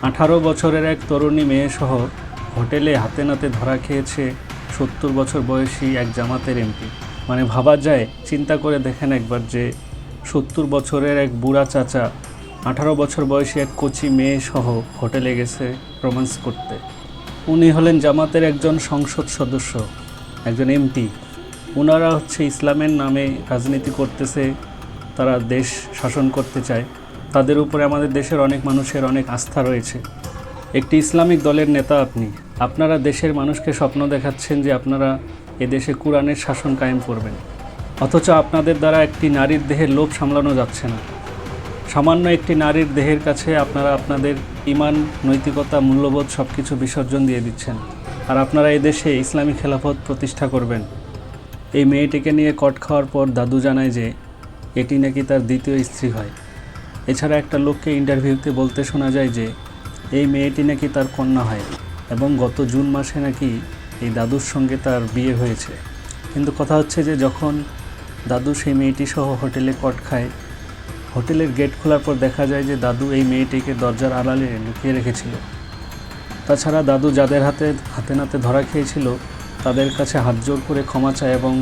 18 বছরের এক তরুণী মেয়েসহ হোটেলে হাতে নাতে ধরা খেয়েছে 70 বছর বয়সী এক জামাতের এমপি। মানে ভাবা যায়, চিন্তা করে দেখেন একবার যে 70 বছরের এক বুড়া চাচা 18 বছর বয়সী এক কচি মেয়েসহ হোটেলে গেছে রোম্যান্স করতে। উনি হলেন জামাতের একজন সংসদ সদস্য, একজন এমপি। ওনারা ইসলামের নামে রাজনীতি করতেছে, তারা দেশ শাসন করতে চায়। তাদের উপরে আমাদের দেশের অনেক মানুষের অনেক আস্থা রয়েছে। একটি ইসলামিক দলের নেতা আপনারা দেশের মানুষকে স্বপ্ন দেখাচ্ছেন যে আপনারা এদেশে কোরআনের শাসন কায়েম করবেন, অথচ আপনাদের দ্বারা একটি নারীর দেহের লোভ সামলানো যাচ্ছে না। সামান্য একটি নারীর দেহের কাছে আপনারা আপনাদের ঈমান, নৈতিকতা, মূল্যবোধ সব কিছু বিসর্জন দিয়ে দিচ্ছেন। আর আপনারা এদেশে ইসলামী খেলাফত প্রতিষ্ঠা করবেন। এই মেয়েটিকে নিয়ে কট খাওয়ার পর দাদু জানায় যে এটি নাকি তার দ্বিতীয় স্ত্রী হয়। এছাড়া একটা লোককে ইন্টারভিউতে বলতে শোনা যায় যে এই মেয়েটি নাকি তার কন্যা হয় এবং গত জুন মাসে নাকি এই দাদুর সঙ্গে তার বিয়ে হয়েছে। কিন্তু কথা হচ্ছে যে যখন দাদু সেই মেয়েটি সহ হোটেলে কট খায়, হোটেলের গেট খোলার পর দেখা যায় যে দাদু এই মেয়েটিকে দরজার আড়ালে লুকিয়ে রেখেছিল। তাছাড়া দাদু যাদের হাতে নাতে ধরা খেয়েছিল তাদের কাছে হাত জোর করে ক্ষমা চায় এবং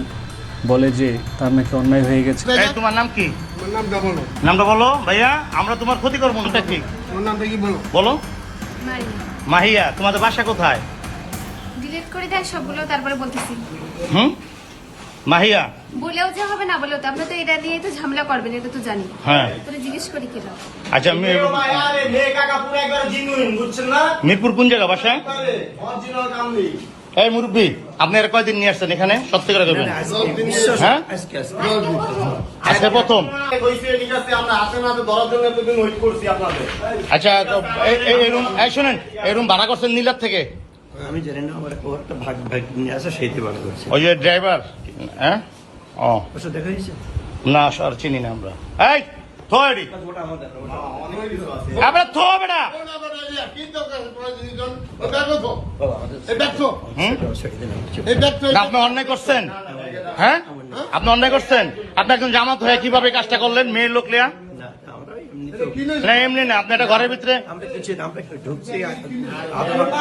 বলে যে তার নাকি অন্যায় হয়ে গেছে। তোমার নাম কি? নামটা বলো ভাইয়া, আমরা তোমার ক্ষতি করবো না। ঠিক, নামটা কি বলো? বলো। মাহিয়া, তোমাদের বাসা কোথায়? ডিলিট করে দেয় সবগুলো, তারপরে বলতেছি। মাহিয়া বলেও যে হবে, না বলেও তো আপনি তো এটা নিয়ে তো ঝামেলা করবেন, এটা তো জানি। হ্যাঁ, তোরে জিজ্ঞেস করি কেন? আচ্ছা, মিরপুর কোন জায়গা বাসা? এই মুরব্বী, আপনি আর কয়দিন নিয়ে আসছেন এখানে? সত্যি করে করবেন? হ্যাঁ, আজকে প্রথম। আচ্ছা, এই শোনেন, এই রুম ভাড়া করছেন নীলার থেকে? আমি জানি না, আমার একটা ভাগ নিয়ে আসে, সেইটি ভাড়া করছে। ওই যে ড্রাইভার? হ্যাঁ, ও দেখা হয়েছে না, আর চিনি না আমরা। এই থোড়ি আমরা থো বেটা, আপনি অন্যায় করছেন। হ্যাঁ, আপনি অন্যায় করছেন। আপনি একজন জামাত হয়ে কিভাবে কাজটা করলেন? মেয়ের লোক লিয়া না, এমনি না, আপনি একটা ঘরের ভিতরে আমরা ঢুকছি।